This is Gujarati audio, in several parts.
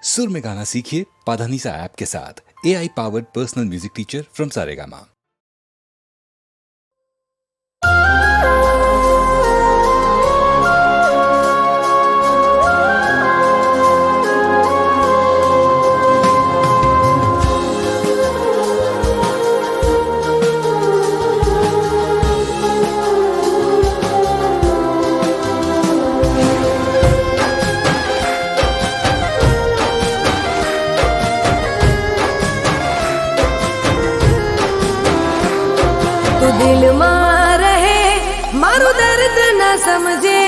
सुर में गाना सीखिए पाधानीसा ऐप के साथ। AI powered personal music teacher from Saregama. तू दिल में रहे मारू दर्द न समझे,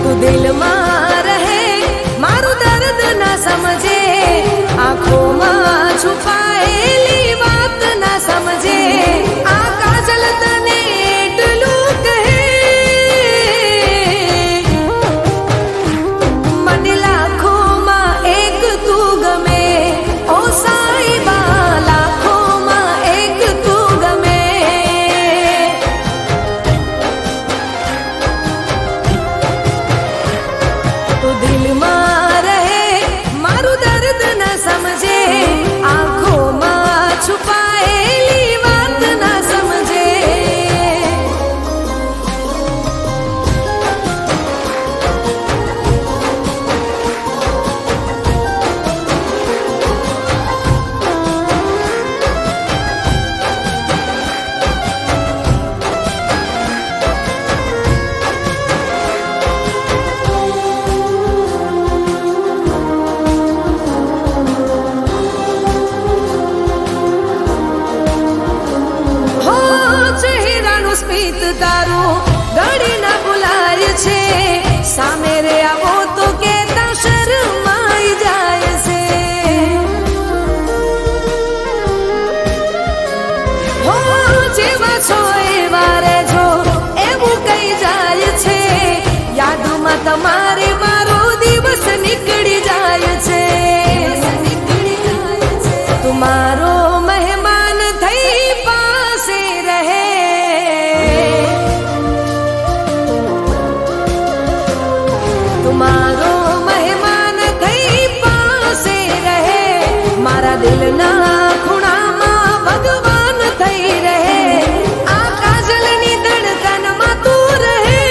तू दिल में रहे मारू दर्द न समझे, आंखों में छुपाएली बात न समझे, आ काजल तने એટલું કહે મને લાખોમાં એક તું ગમે, ओ साईबा लाखों में एक तू गमे। तू दिल में रहे मारू दर्द न समझे, आंखों में छुपाएली बात न समझे। हो चेहराનું સ્મિત તારું ઘડી ના ભૂલાય છે, સામે રે આવો તો કેતા શરમાઈ જાય છે। હો જેવા છો એવા રહેજો એવું કહી જાય છે, યાદમાં તમારે મારો દિવસ નીકળી જાય છે। તમારો મહેમાન થઈ પાસે રહે, तुम्हारो मेहमान थई पासे रहे, मारा दिलना खूणाમાં ભગવાન થઈ રહે, આ કાજલની ધડકનમાં તું રહે।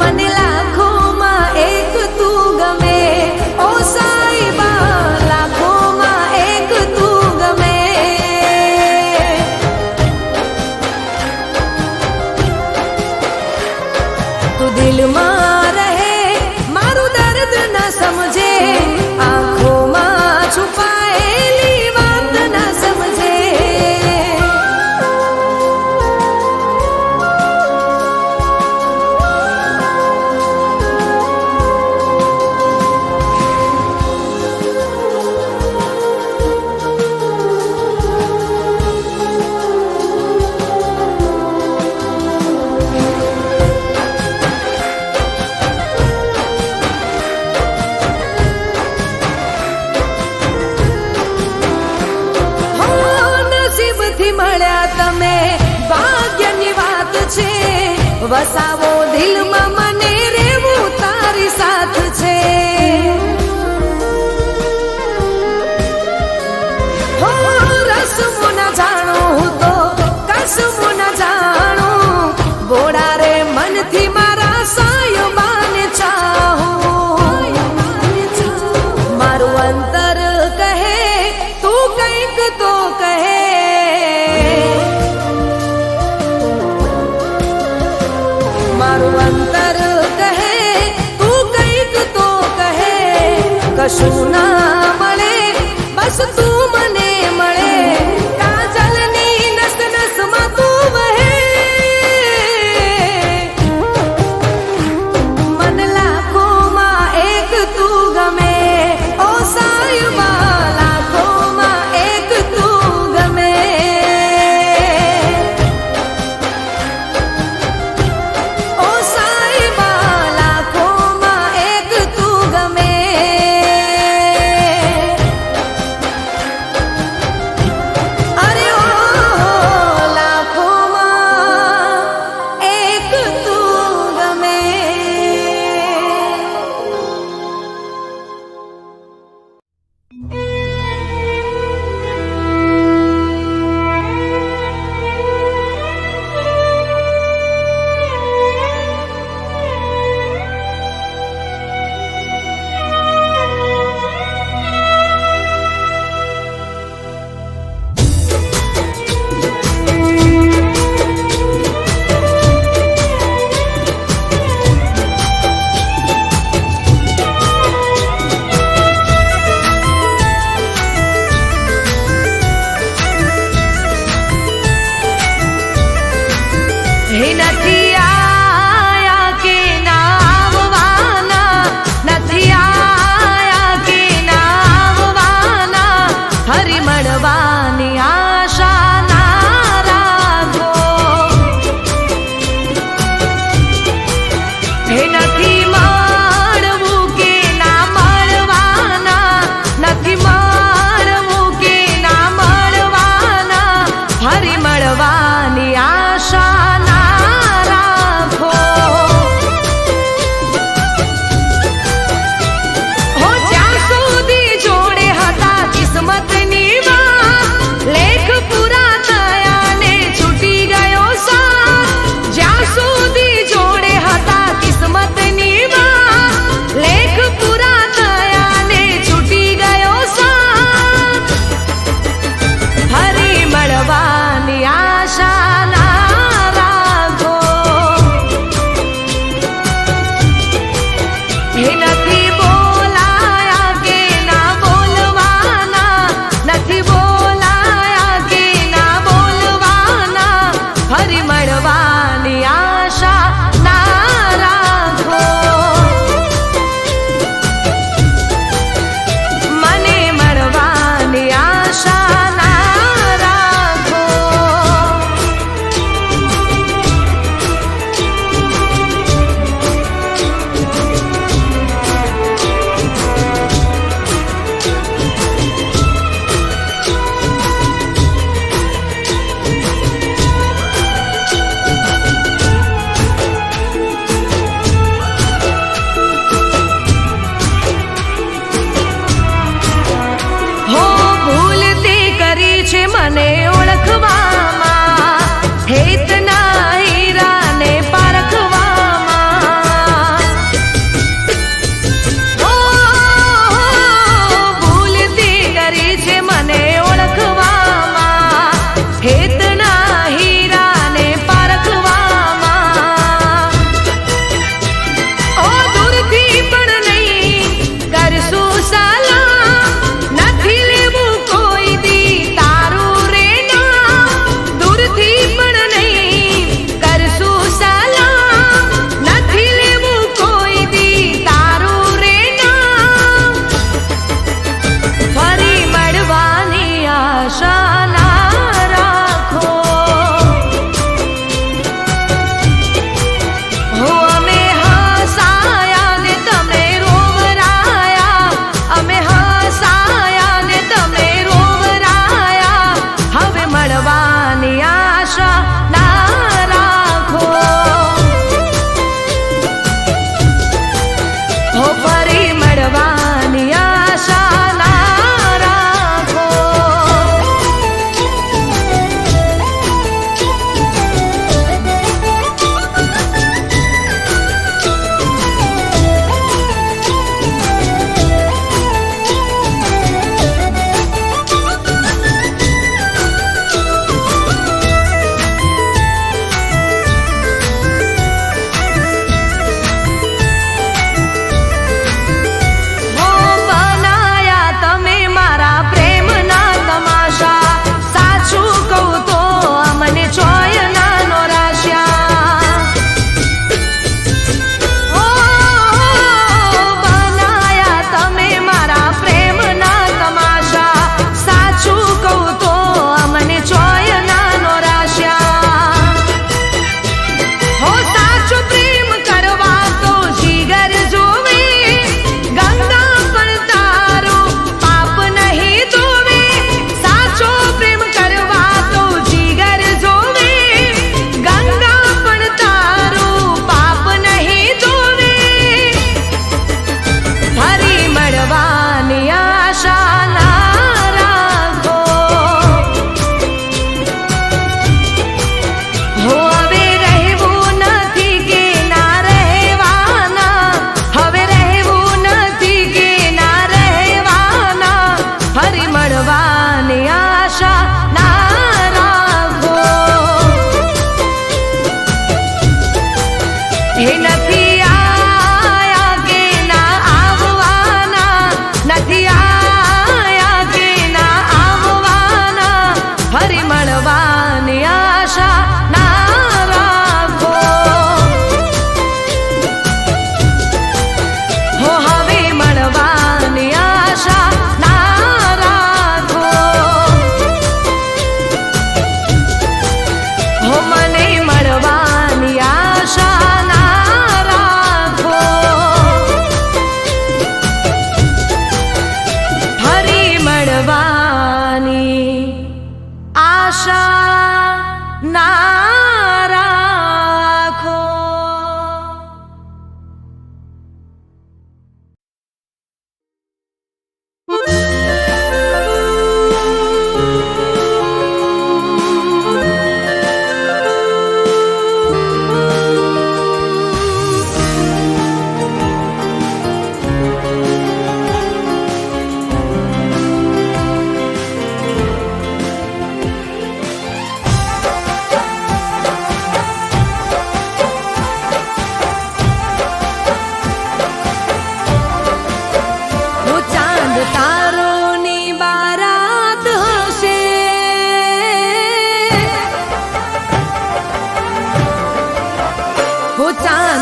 મને લાખોમાં એક તું ગમે, ओ साईबा लाखोમાં એક તું ગમે। तू दिल में रहे मारू दर्द न समझे, आंखों में छुपाएली बात न समझे। હો નસીબથી મળ્યા તમે ભાગ્યની વાત છે, વસાવો દિલમાં મને રેવું તારી સાથ છે। હો રસમો ન જાણું હું તો કસમો ન જાણું, બોડા રે મનથી મારા સાયબાને ચાહું। મારું અંતર કહે તું કંઈક તો કહે, મારું અંતર કહે તું કંઈક તો કહે, કશું ના મળે બસ તું મને મળે, કાજલની નસ નસમાં તું વહે। मन लाखों एक तू गमे, ओ साईबा लाखों एक तू गमे। ओ साईबा लाखों एक तू गमे।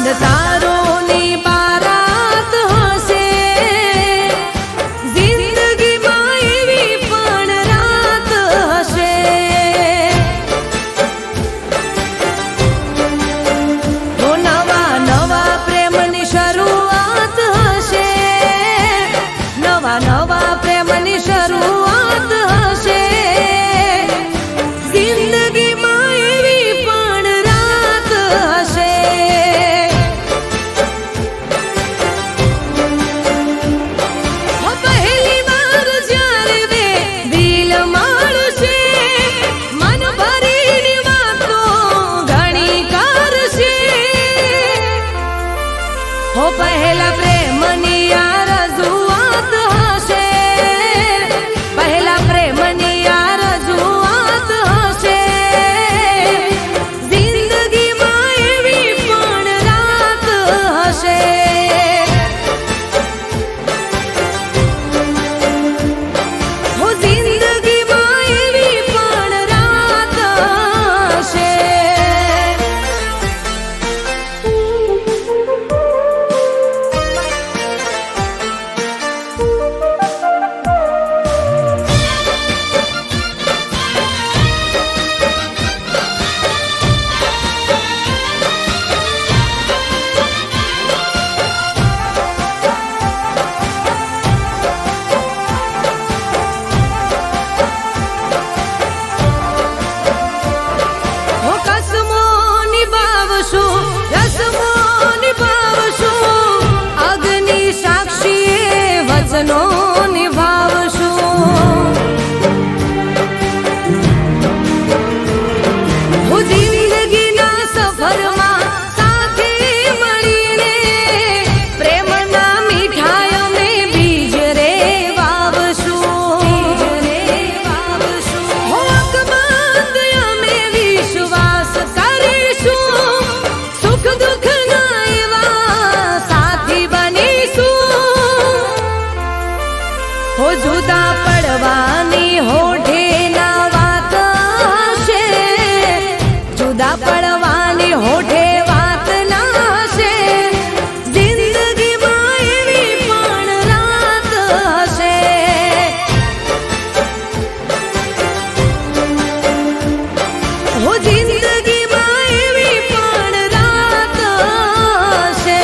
ચાંદ તારોની બારાત હશે, જિંદગીમાં એવી પણ રાત હશે. તો નવા નવા પ્રેમની શરૂઆત હશે, નવા નવા પ્રેમની શરૂઆત હશે. જિંદગીમાં એવી પણ રાત હશે. ઓ પહેલી વાર જ્યારે બે દિલ મળશે, મન ભરીની વાતો ઘણી કરશે. હો પહેલા પ્રેમની આ રજૂઆત હશે, પહેલા પ્રેમની આ રજૂઆત હશે. જિંદગીમાં એવી પણ રાત હશે. હો જિંદગીમાં એવી પણ રાત હશે. હો કસમો નિભાવશું, રસમો નિભાવશું, અગ્નિ સાક્ષીએ વચનો નિભાવશું. હો જિંદગીના સફરમાં સાથે મળીને પ્રેમના મીઠાઈ અમે બીજ રે વાવશું. હો અકબંધ અમે વિશ્વાસ કરીશું, સુખ દુઃખના એવા સાથી બનીશું. હો જુદા પડવાની હોઠે ના વાત હશે, જુદા પડવાની હોઠે વાત ના હશે. જિંદગીમાં એવી પણ રાત હશે. હો જિંદગીમાં એવી પણ રાત હશે.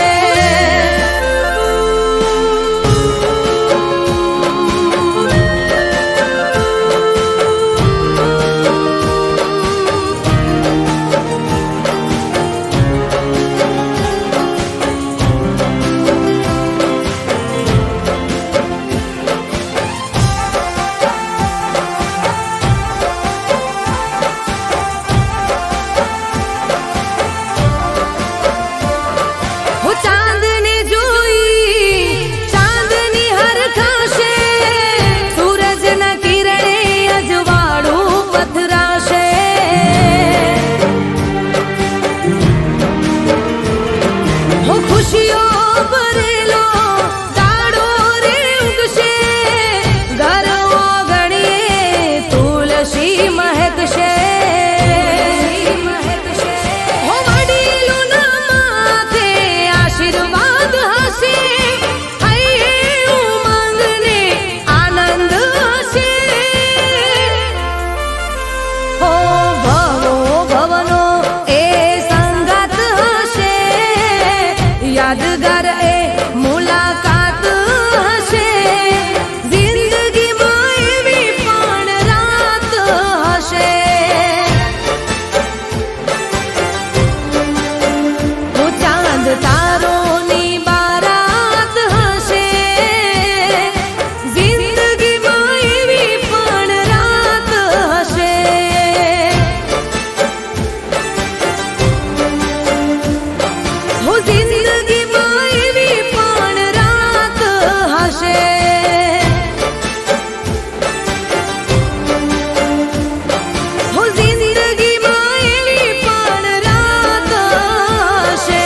હું ચાંદને જોઈ ચાંદની હરખાશે, સૂરજના કિરણે અજવાળું પથરાશે. હું ખુશીઓ ભરેલો દાડો રે ઉગશે, ઘર ઓગણીએ તુલસી મહેકશે. હો વડીલોના માથે આશીર્વાદ હશે, હૈયે ઉમંગને આનંદ હશે. હો ભવો ભવનો એ સંગાત હશે, યાદગાર એ મુલાકાત હશે. જિંદગીમાં એવી પણ રાત હશે. હો ચાંદ તારોની બારાત હશે, જિંદગીમાં એવી પણ રાત હશે. હો જિંદગીમાં એવી પણ રાત હશે. હો જિંદગીમાં એવી પણ રાત હશે.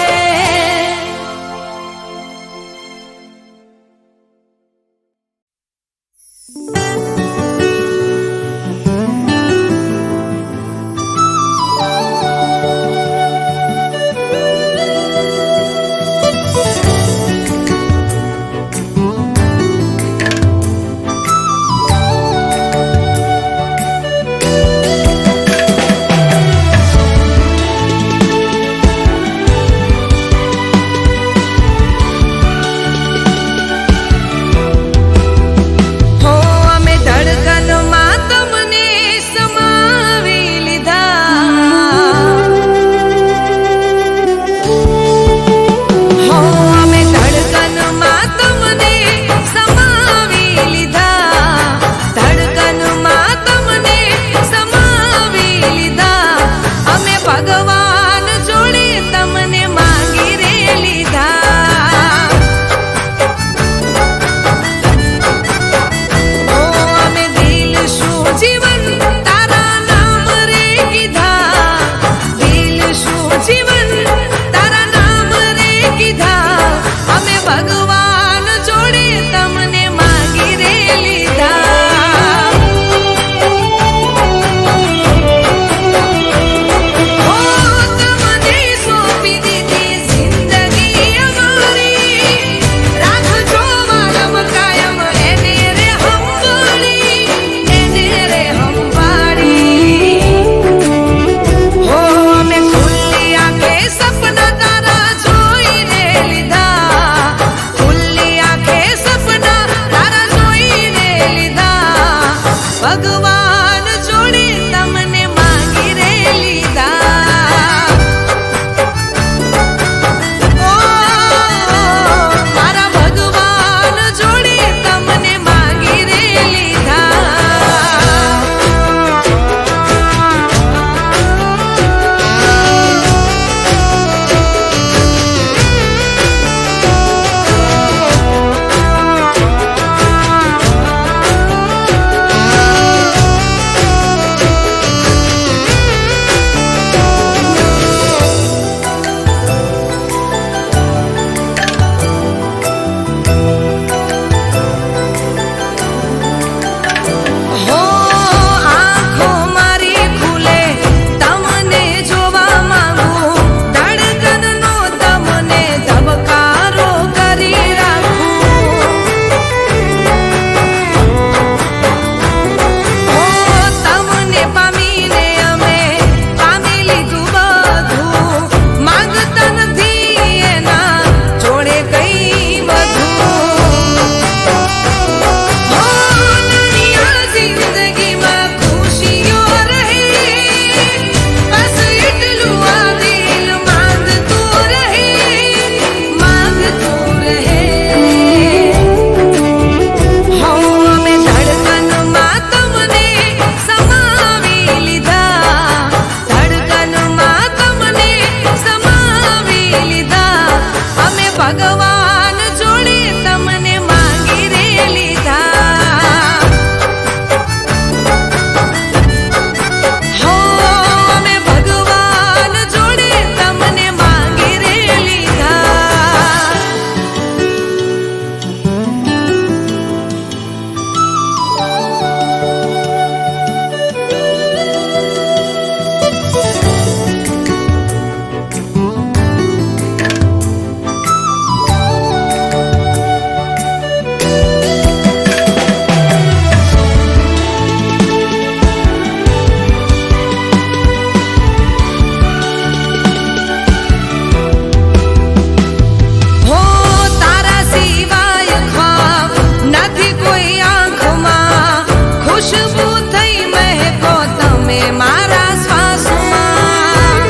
ખુશ્બુ થઈ મહેકો તમે મારા શ્વાસમાં.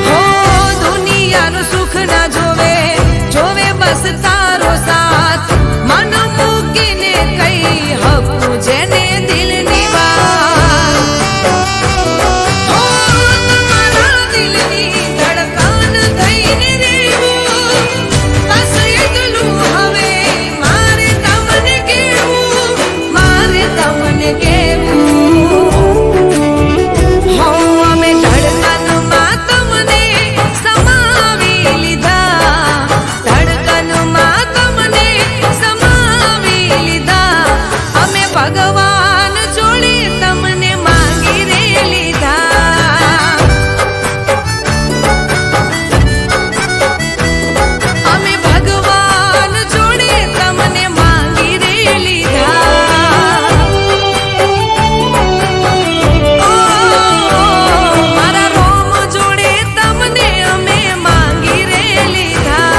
હો દુનિયાનું સુખ ના જોવે, જોવે બસ તારો સાથ. મન મૂકીને કઈ હકું જેને દિલની વાત. હો તમારા દિલની ધડકન થઈને રેવું, બસ એટલું હવે મારે તમને કેવું, મારે તમને કેવું. હો અમે ધડકનમાં તમને સમાવી લીધા, ધડકનમાં તમને સમાવી લીધા. અમે ભગવાન જોડે તમને માંગી રે લીધા. અમે ભગવાન જોડે તમને માંગી રે લીધા. ઓ મારા રોમ જોડે તમને અમે માંગી રે લીધા.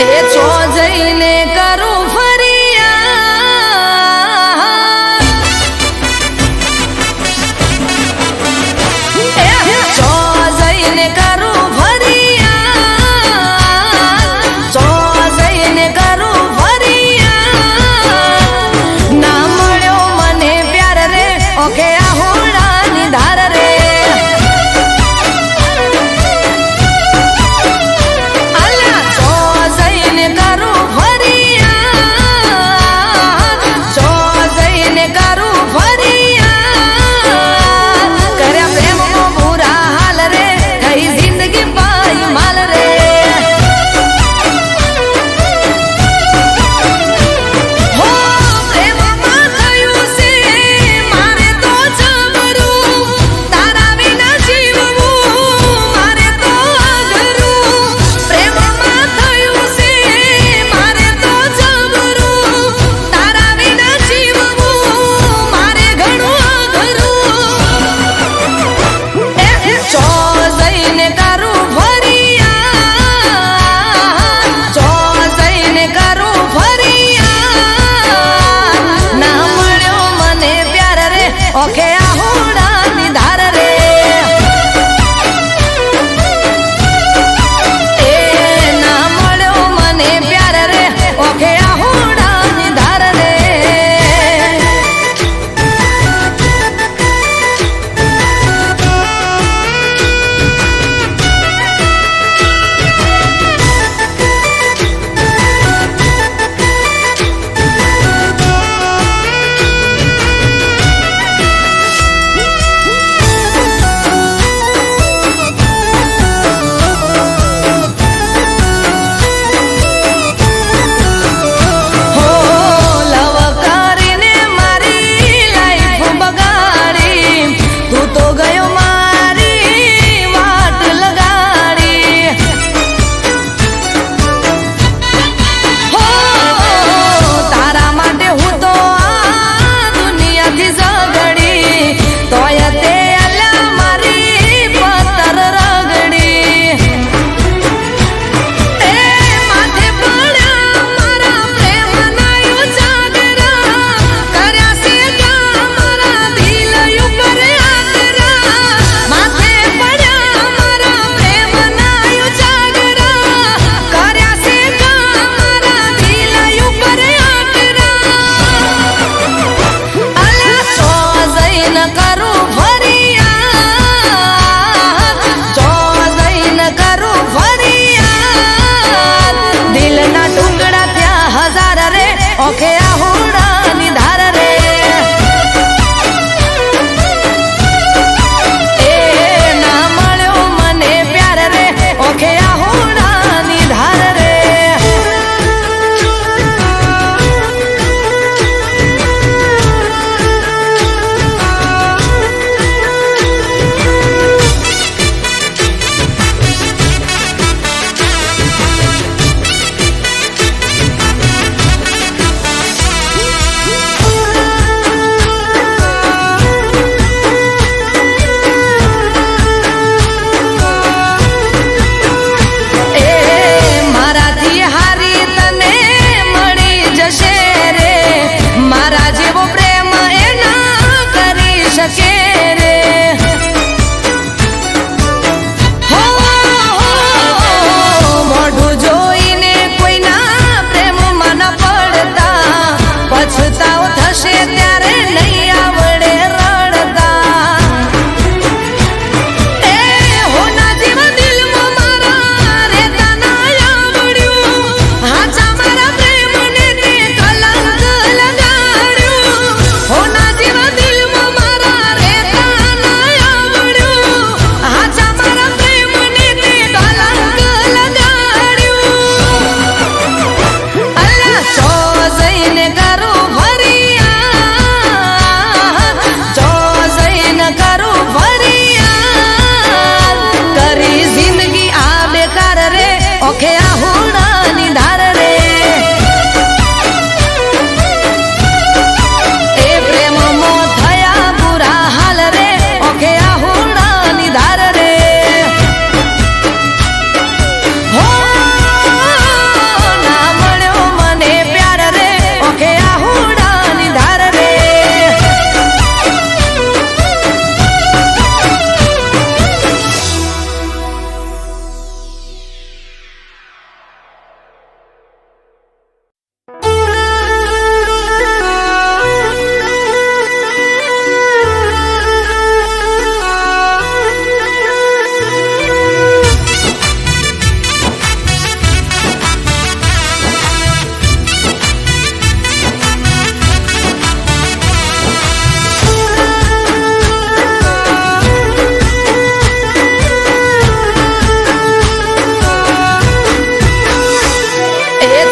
એ છો જઈને કરું ફરિયાદ, એ છો જઈને કરું ફરિયાદ, છો જઈને કરું ફરિયાદ. ના મળ્યો મને પ્યાર રે, ઓકે આહોડાની ધાર રે. અલ્યા છો જઈને કરું ફરિયાદ,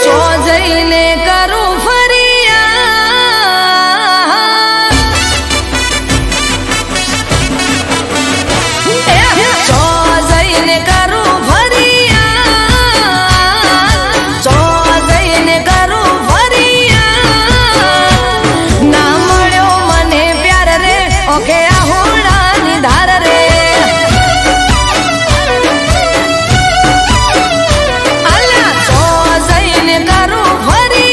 ચો જઈને કરું ફરિયા ચો જઈને કરું ફરિયા ચો જઈને કરું ફરિયા ના મળ્યો મને પ્યાર રે ઓકે આહુડાની ધાર રે અલ્યા ચો જઈને કરું ફરિયા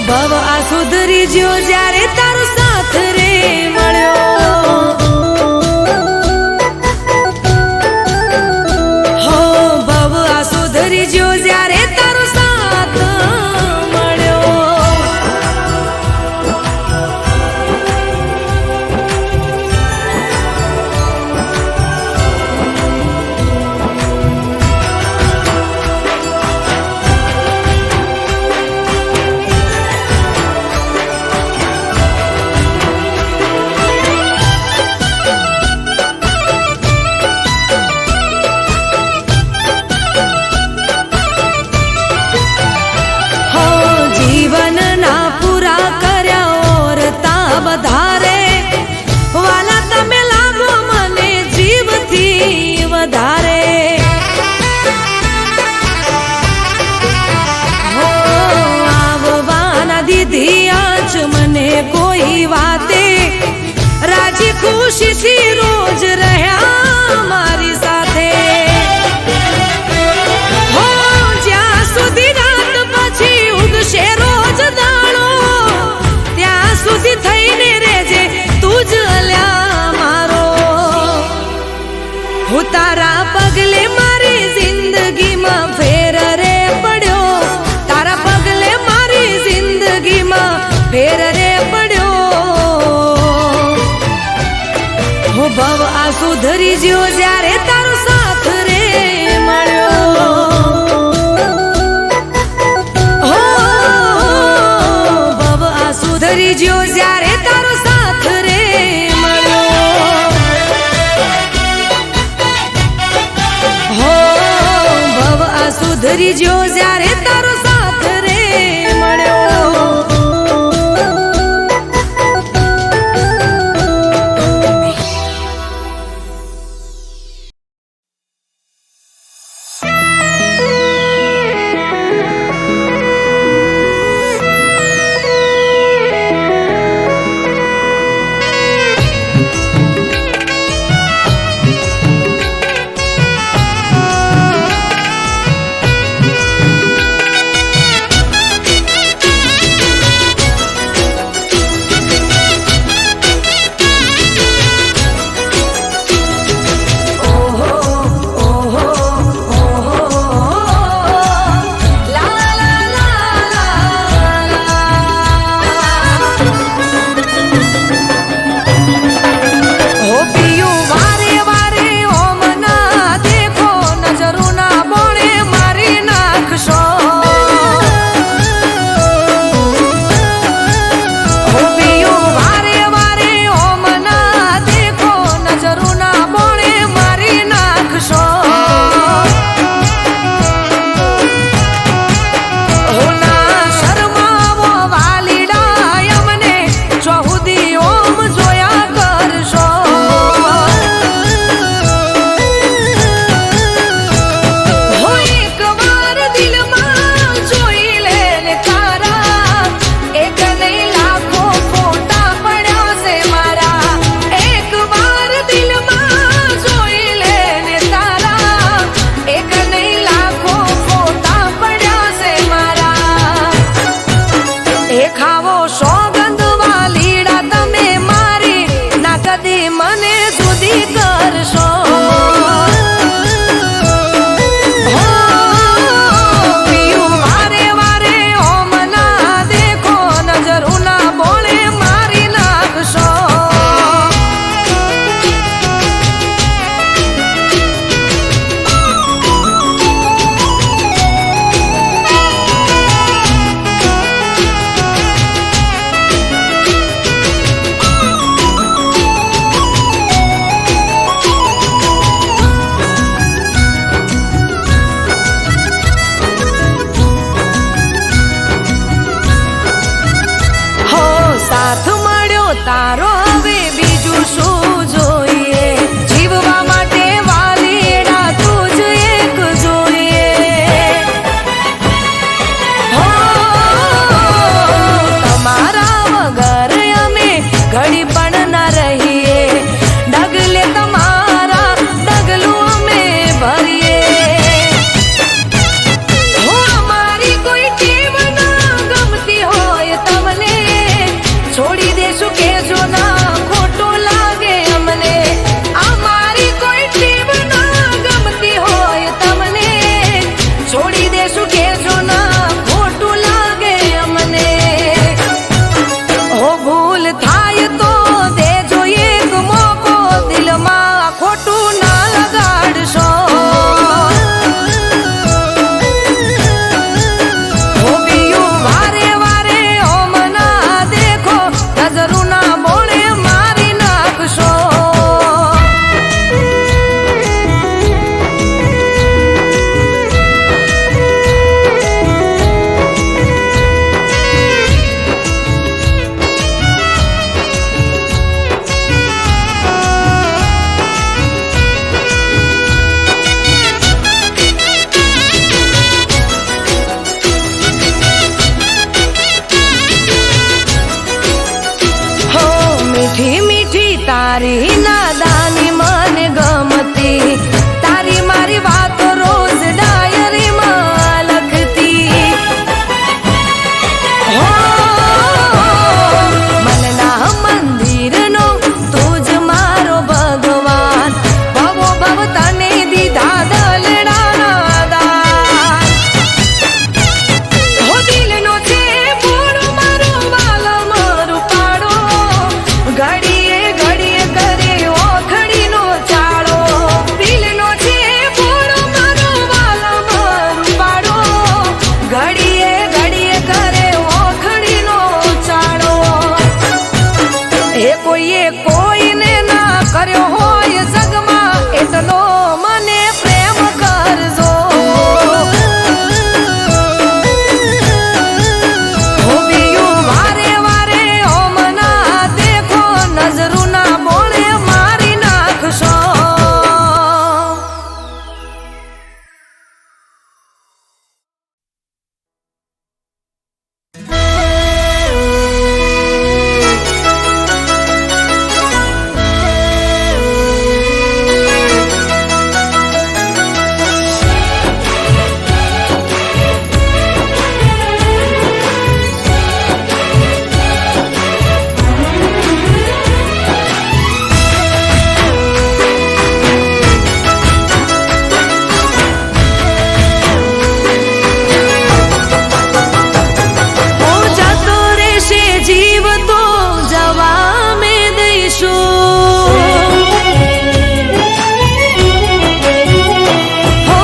ભવ આ સુધરી જ્યો જ્યારે તારો સાથ રે મળ્યો. હો ભવ આ સુધરી જ્યો જ્યારે તારો સાથ મળ્યો. કોઈ વાતે રાજી ખુશીથી રોજ રહ્યા મારી સાથે. હો જ્યાં સુધી રાત પછી ઉગશે રોજ દાડો ત્યાં સુધી થઈને રેજે તું જ અલ્યા મારો. હું તારા પગલે મારી જિંદગીમાં ફેર રે પડ્યો. તારા પગલે મારી જિંદગીમાં ફેર રે પડ્યો. હો ભવ આ સુધરી જ્યો જ્યારે તારો સાથ રે મળ્યો. હો ભવ આ સુધરી જ્યો જ્યારે તારો સાથ રે મળ્યો. હો ભવ આ સુધરી જ્યો જ્યારે તારો સાથ રે મળ્યો. તારી નાદાની મને ગમતી, તારી મારી વાત રોજ ડાયરીમાં લખતી. હો મનના મંદિરનો તું જ મારો ભગવાન, ભવો ભવ તને દીધા દલડાના દાન. હો દિલનો છે પૂરો મારો વાલો મારું પાડો, ઘડીએ ઘડીએ કરે ઓખડીનો ચાળો. દિલનો છે પૂરો મારો વાલો મારું પાડો, ઘડીએ ઘડીએ કરે ઓખડીનો ચાળો. એ કોઈએ કોઈને ના કર્યો હોય જગમાં, એટલો મને પ્રેમ કરજો. હોબિયું વારે વારે ઓમના દેખો, નજરું ના બોળે મારી નાખશો. હો જતો રહેશે જીવ તો જવા મેં દઈશું. હો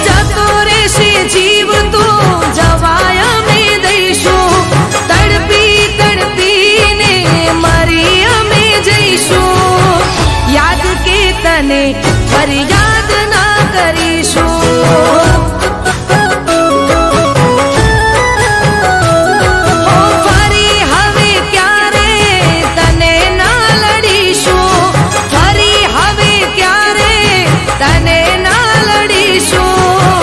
જતો રહેશે જીવ તો જવાય અમે દઈશું. તડપી તડપીને મરી અમે જઈશું. યાદ કે તને ફરિયાદ ના કરીશું. હો ફરી હવે ક્યારે તને ના લડીશું. ફરી હવે ક્યારે તને ના લડીશું.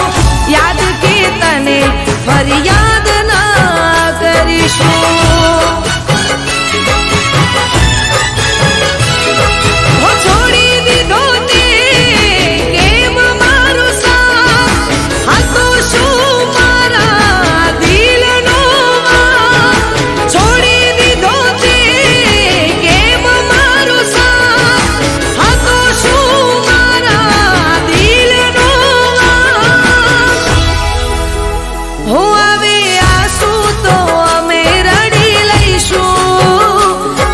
યાદ કે તને ફરિયાદ ના કરીશું. હો છોડી દીધો તે કેમ મારો સાથ, હતો શું મારા દિલનો વાંક. છોડી દીધો તે કેમ મારો સાથ, હતો શું મારા દિલનો વાંક. હો આવે આંસુ તો અમે રડી લઈશું.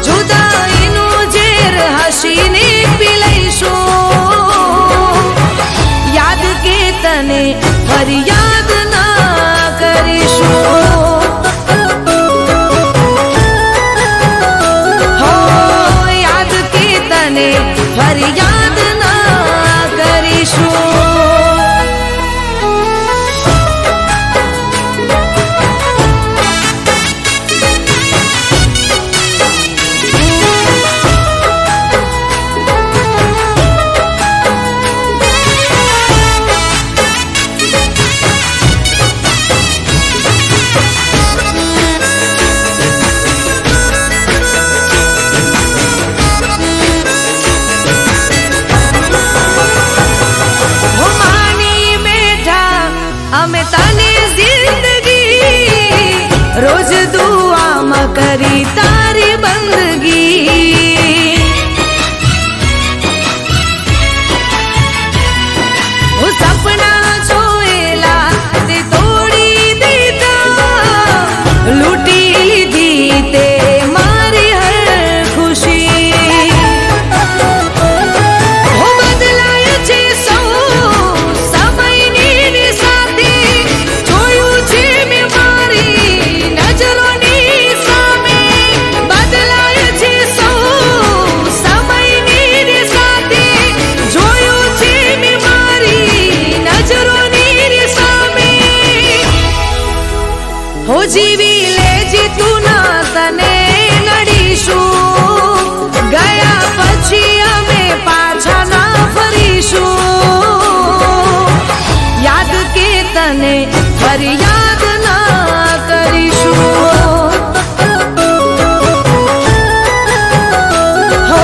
જુદાઈનું ઝેર હસીને પી લઈશું. યાદ કે તને ફરિયાદ ના કરીશું. હો યાદ કે તને ફરિયાદ ના કરીશું. હો માની બેઠા અમે તને જિંદગી, રોજ દુઆમાં કરી તારી બંદગી. હું સપના જોયેલા તે તોડી દીધા, લૂંટી લીધી તે મારી હર ખુશી. હો બદલાય છે સૌ સમયની સાથે, જોયું છે મેં મારી નજરોની સામે. બદલાય છે સૌ સમયની સાથે, જોયું છે મેં મારી નજરોની સામે. હો જીવી લેજે તું ના તને નડીશું. ગયા પછી અમે પાછા ના ફરીશું. યાદ કે તને ફરિયાદ ના કરીશું. હો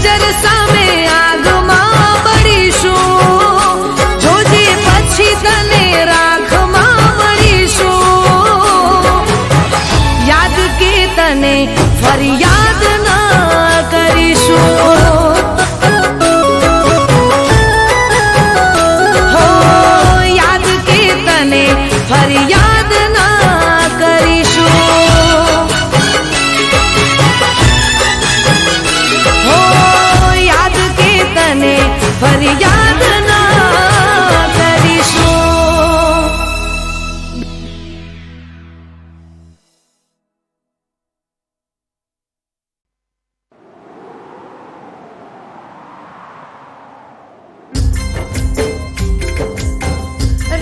નજર સામે આગમાં બળીશું, જોજે પછી તને રાખમાં મળીશું. યાદ કે તને ફરિયાદ ના કરીશું. હો યાદ કે તને ફરિયાદ ના કરીશું. હો યાદ કે તને ફરિયાદ ના કરીશું.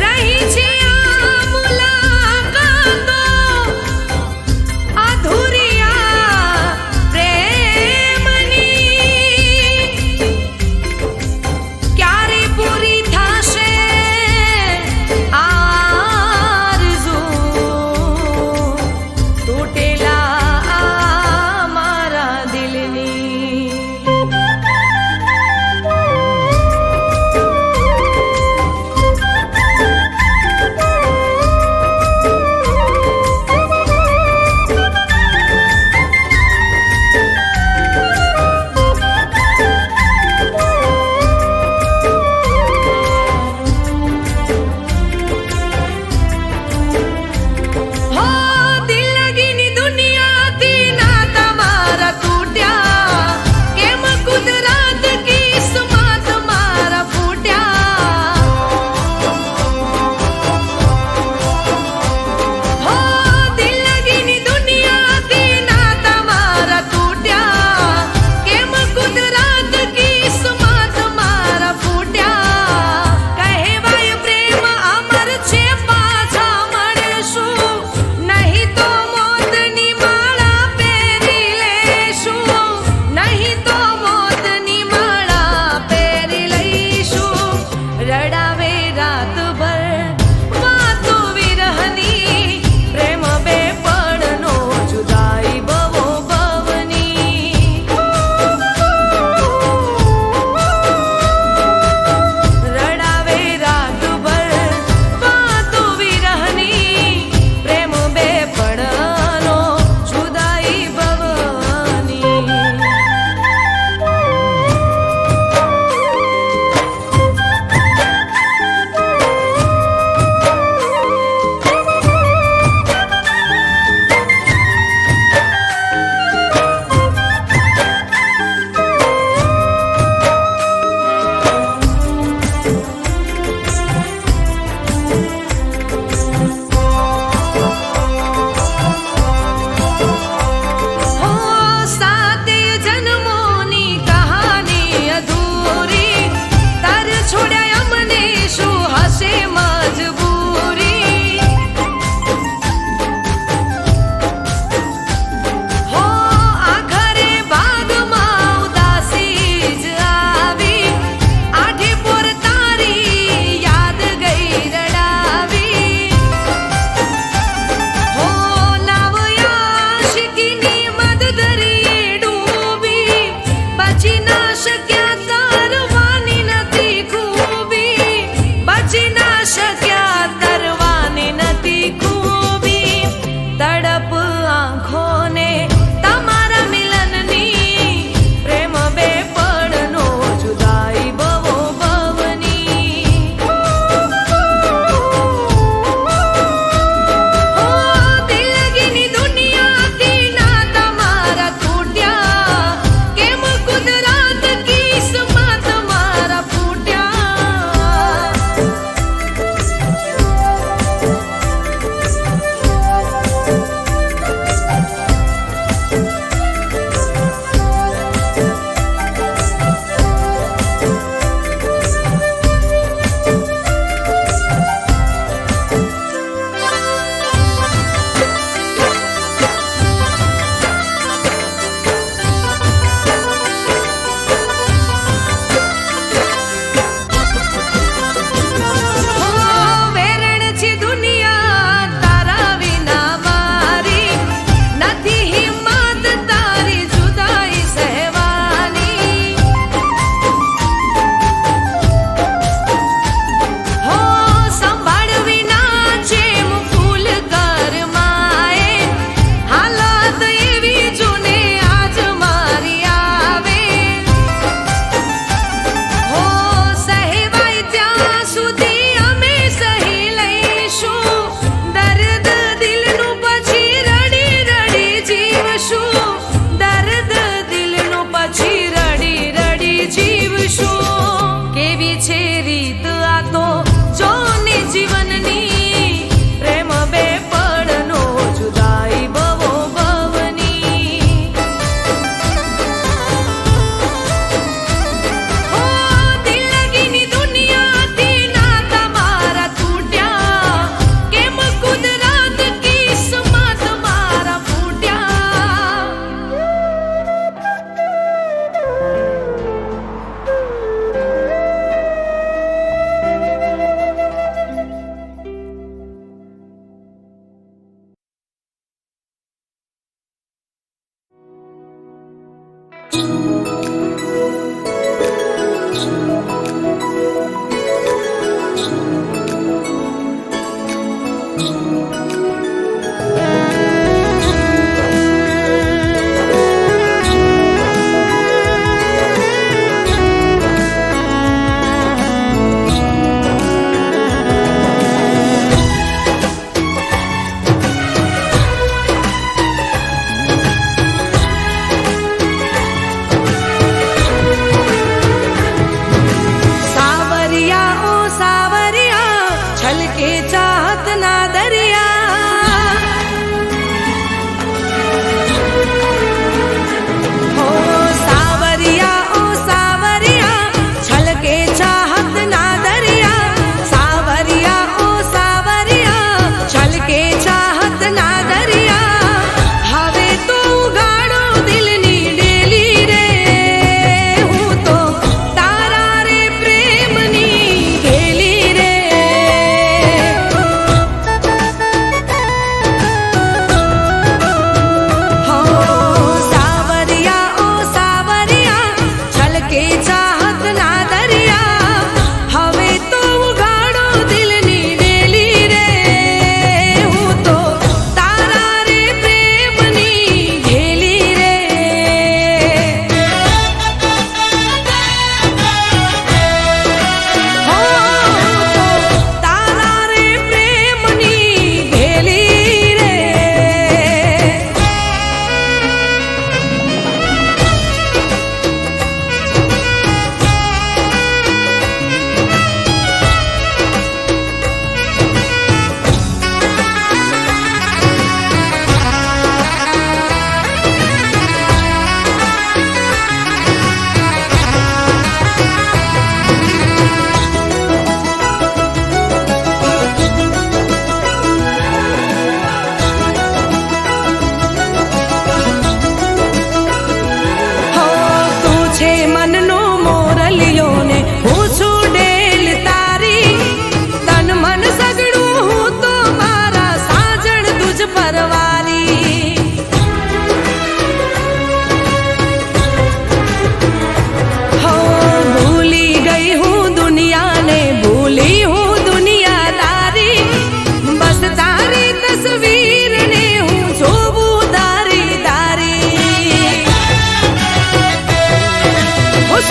રહી છે આ મુલાકાતો અધૂરી આ પ્રેમની. ક્યારે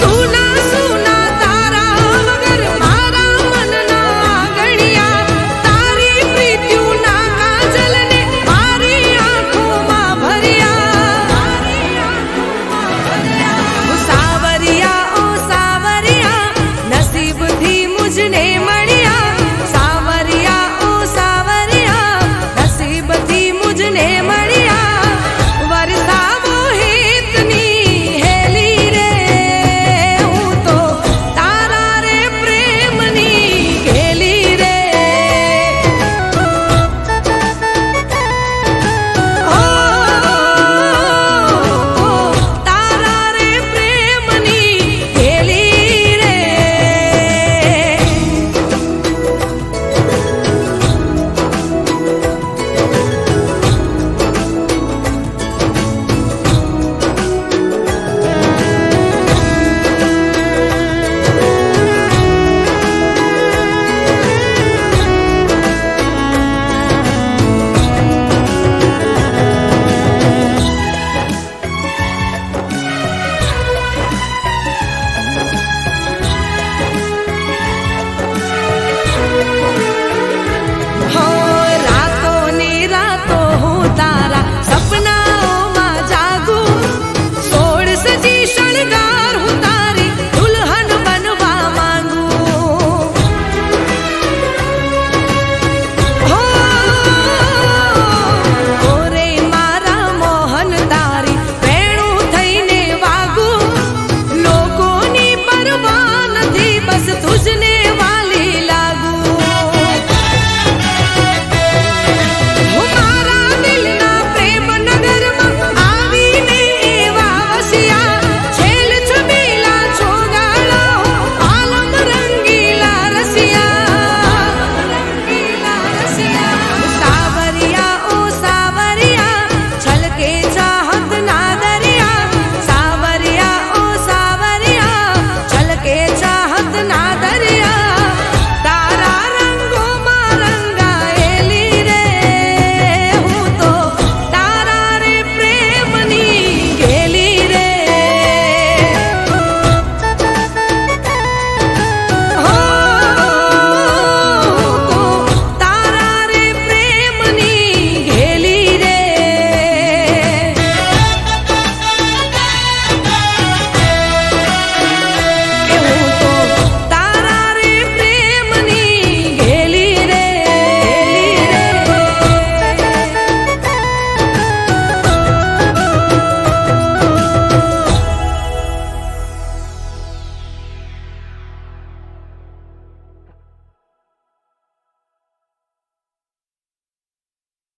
તું ના